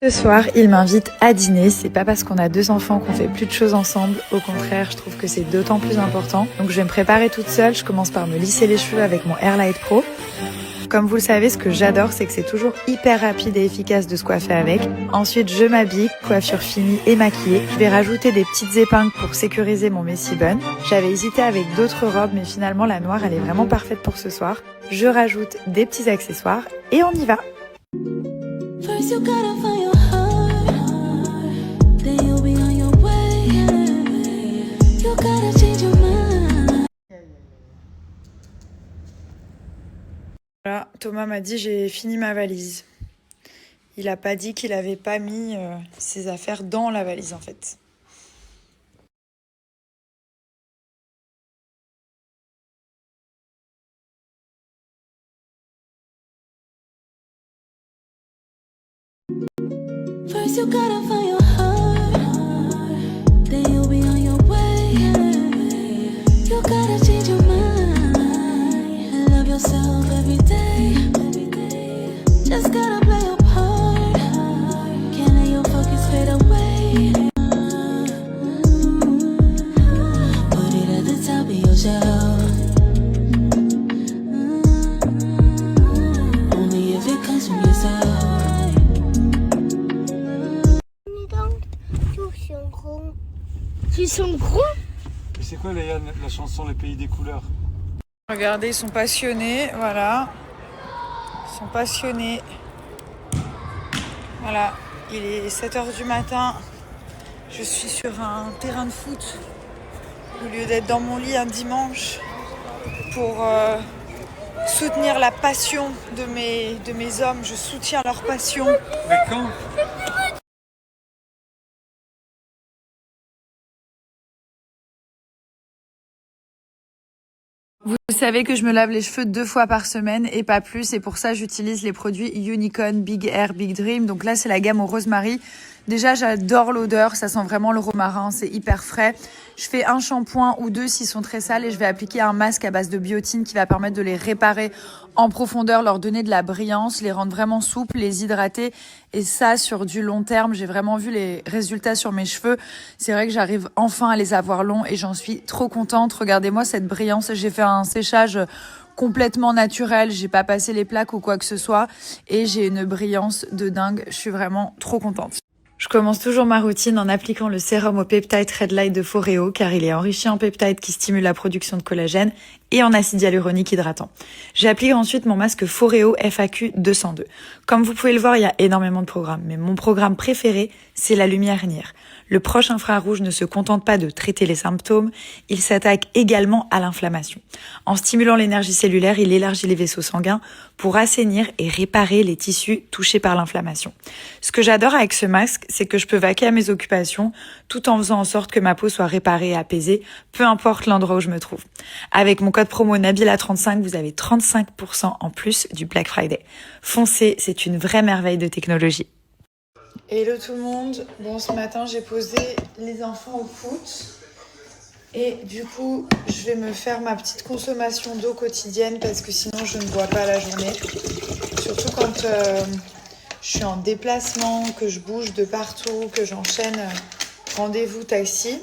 Ce soir, il m'invite à dîner. C'est pas parce qu'on a 2 enfants qu'on fait plus de choses ensemble. Au contraire, je trouve que c'est d'autant plus important. Donc je vais me préparer toute seule. Je commence par me lisser les cheveux avec mon Airlight Pro. Comme vous le savez, ce que j'adore, c'est que c'est toujours hyper rapide et efficace de se coiffer avec. Ensuite, je m'habille, coiffure finie et maquillée. Je vais rajouter des petites épingles pour sécuriser mon messy bun. J'avais hésité avec d'autres robes, mais finalement la noire, elle est vraiment parfaite pour ce soir. Je rajoute des petits accessoires et on y va. First you gotta find your heart, then you'll be on your way. You gotta change your mind. Voilà, Thomas m'a dit j'ai fini ma valise. Il a pas dit qu'il avait pas mis ses affaires dans la valise en fait. First you gotta find your heart, then you'll be on your way. You gotta change your mind and love yourself every day. Just gotta play your part, can't let your focus fade away. Put it at the top of your shelf, only if it comes from yourself. Ils sont gros. Et c'est quoi Léa, la chanson Les Pays des Couleurs? Regardez, ils sont passionnés, voilà. Ils sont passionnés. Voilà, il est 7h du matin. Je suis sur un terrain de foot au lieu d'être dans mon lit un dimanche pour soutenir la passion de mes hommes. Je soutiens leur passion. Mais quand? Vous savez que je me lave les cheveux 2 fois par semaine et pas plus. Et pour ça, j'utilise les produits Unicorn Big Hair Big Dream. Donc là, c'est la gamme au rosemary. Déjà, j'adore l'odeur. Ça sent vraiment le romarin. C'est hyper frais. Je fais un shampoing ou 2 s'ils sont très sales et je vais appliquer un masque à base de biotine qui va permettre de les réparer en profondeur, leur donner de la brillance, les rendre vraiment souples, les hydrater. Et ça, sur du long terme, j'ai vraiment vu les résultats sur mes cheveux. C'est vrai que j'arrive enfin à les avoir longs et j'en suis trop contente. Regardez-moi cette brillance. J'ai fait un séchage complètement naturel. J'ai pas passé les plaques ou quoi que ce soit. Et j'ai une brillance de dingue. Je suis vraiment trop contente. Je commence toujours ma routine en appliquant le sérum au peptide Red Light de Foreo car il est enrichi en peptides qui stimulent la production de collagène et en acide hyaluronique hydratant. J'applique ensuite mon masque Foreo FAQ 202. Comme vous pouvez le voir, il y a énormément de programmes, mais mon programme préféré, c'est la lumière NIR. Le proche infrarouge ne se contente pas de traiter les symptômes, il s'attaque également à l'inflammation. En stimulant l'énergie cellulaire, il élargit les vaisseaux sanguins pour assainir et réparer les tissus touchés par l'inflammation. Ce que j'adore avec ce masque, c'est que je peux vaquer à mes occupations tout en faisant en sorte que ma peau soit réparée et apaisée, peu importe l'endroit où je me trouve. Avec mon code promo Nabila35, vous avez 35% en plus du Black Friday. Foncez, c'est une vraie merveille de technologie. Hello tout le monde. Bon, ce matin, j'ai posé les enfants au foot. Et du coup, je vais me faire ma petite consommation d'eau quotidienne parce que sinon, je ne bois pas la journée. Surtout quand je suis en déplacement, que je bouge de partout, que j'enchaîne rendez-vous taxi.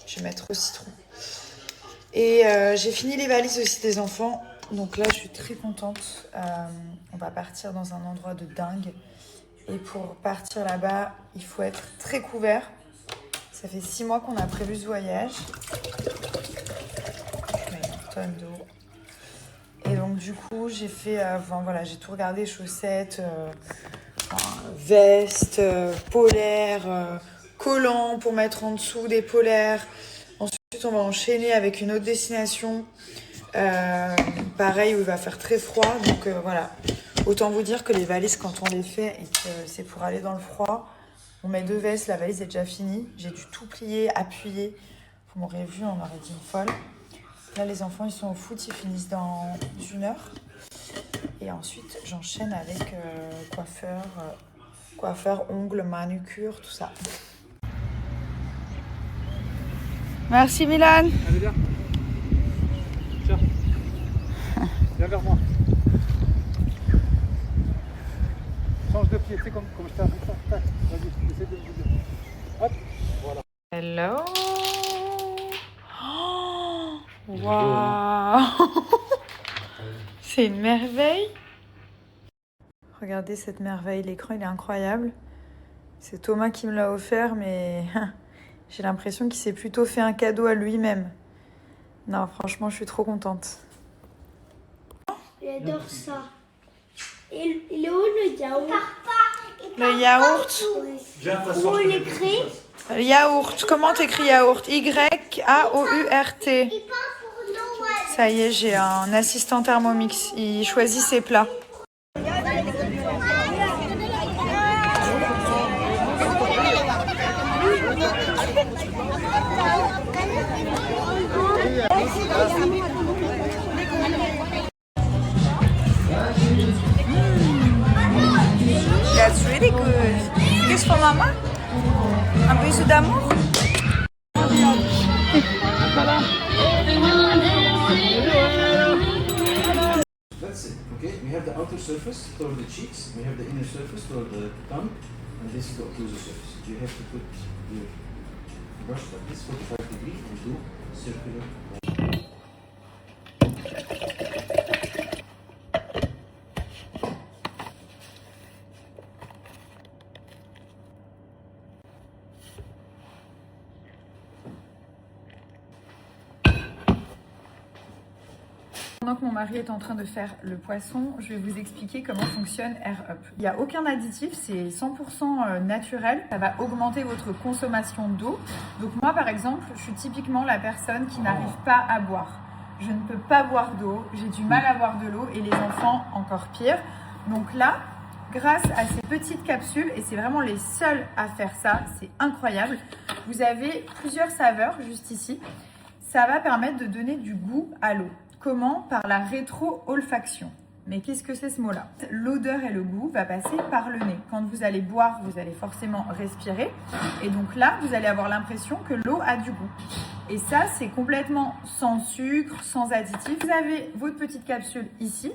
Je vais mettre au citron. Et j'ai fini les valises aussi des enfants. Donc là, je suis très contente. On va partir dans un endroit de dingue. Et pour partir là-bas, il faut être très couvert. Ça fait 6 mois qu'on a prévu ce voyage. Je mets une tonne d'eau. Et donc du coup, j'ai fait, voilà, j'ai tout regardé, chaussettes, vestes, polaires, collants pour mettre en dessous des polaires. Ensuite, on va enchaîner avec une autre destination. Pareil, où il va faire très froid. Donc voilà. Autant vous dire que les valises, quand on les fait et que c'est pour aller dans le froid, on met 2 vestes, la valise est déjà finie. J'ai dû tout plier, appuyer. Vous m'aurez vu, on aurait dit une folle. Là, les enfants, ils sont au foot, ils finissent dans 1 heure. Et ensuite, j'enchaîne avec coiffeur, ongles, manucure, tout ça. Merci Milan. Allez, viens. Tiens. Viens vers moi. Change de pied, tu sais comme je t'ai appris ça. Hello. Oh, waouh. C'est une merveille. Regardez cette merveille, l'écran il est incroyable. C'est Thomas qui me l'a offert, mais j'ai l'impression qu'il s'est plutôt fait un cadeau à lui-même. Non, franchement, je suis trop contente. J'adore ça. Et il est où le yaourt? Le yaourt. Où il écrit? Yaourt, comment t'écris yaourt? Y-A-O-U-R-T. Ça y est, j'ai un assistant Thermomix. Il choisit ses plats. That's really good. Qu'est-ce pour maman? Un bisou d'amour? That's it, okay? We have the outer surface toward the cheeks, we have the inner surface toward the tongue, and this is the occlusal surface. You have to put your brush like this, 45 degrees, and do circular. Pendant que mon mari est en train de faire le poisson, je vais vous expliquer comment fonctionne Air Up. Il n'y a aucun additif, c'est 100% naturel. Ça va augmenter votre consommation d'eau. Donc moi, par exemple, je suis typiquement la personne qui n'arrive pas à boire. Je ne peux pas boire d'eau, j'ai du mal à boire de l'eau et les enfants encore pire. Donc là, grâce à ces petites capsules, et c'est vraiment les seuls à faire ça, c'est incroyable, vous avez plusieurs saveurs juste ici. Ça va permettre de donner du goût à l'eau. Comment? Par la rétro-olfaction. Mais qu'est-ce que c'est ce mot-là? L'odeur et le goût va passer par le nez. Quand vous allez boire, vous allez forcément respirer. Et donc là, vous allez avoir l'impression que l'eau a du goût. Et ça, c'est complètement sans sucre, sans additif. Vous avez votre petite capsule ici.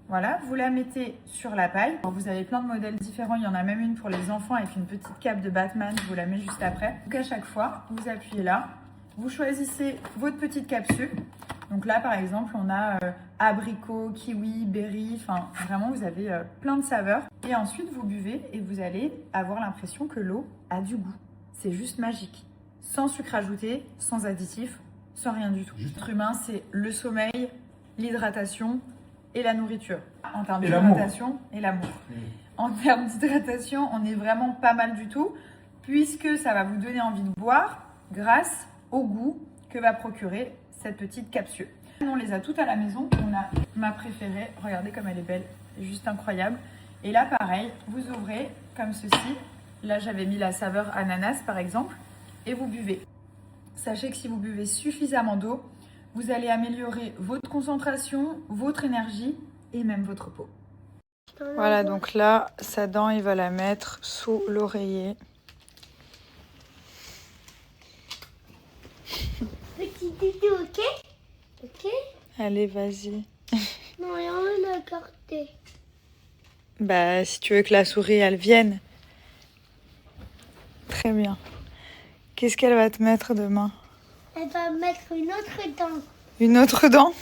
Voilà, vous la mettez sur la paille. Alors, vous avez plein de modèles différents. Il y en a même une pour les enfants avec une petite cape de Batman. Je vous la mets juste après. Donc à chaque fois, vous appuyez là. Vous choisissez votre petite capsule. Donc là, par exemple, on a abricot, kiwi, berry. Enfin, vraiment, vous avez plein de saveurs. Et ensuite, vous buvez et vous allez avoir l'impression que l'eau a du goût. C'est juste magique. Sans sucre ajouté, sans additif, sans rien du tout. L'être humain, c'est le sommeil, l'hydratation et la nourriture. En termes d'hydratation et l'amour. En termes d'hydratation, on est vraiment pas mal du tout, puisque ça va vous donner envie de boire grâce au goût que va procurer cette petite capsule. On les a toutes à la maison. On a ma préférée. Regardez comme elle est belle. C'est juste incroyable. Et là, pareil, vous ouvrez comme ceci. Là, j'avais mis la saveur ananas, par exemple. Et vous buvez. Sachez que si vous buvez suffisamment d'eau, vous allez améliorer votre concentration, votre énergie et même votre peau. Voilà, donc là, sa dent, il va la mettre sous l'oreiller. Petit doudou, ok? Ok? Allez, vas-y. Non, il y en a une à garder. Bah, si tu veux que la souris, elle vienne. Très bien. Qu'est-ce qu'elle va te mettre demain? Elle va mettre une autre dent. Une autre dent?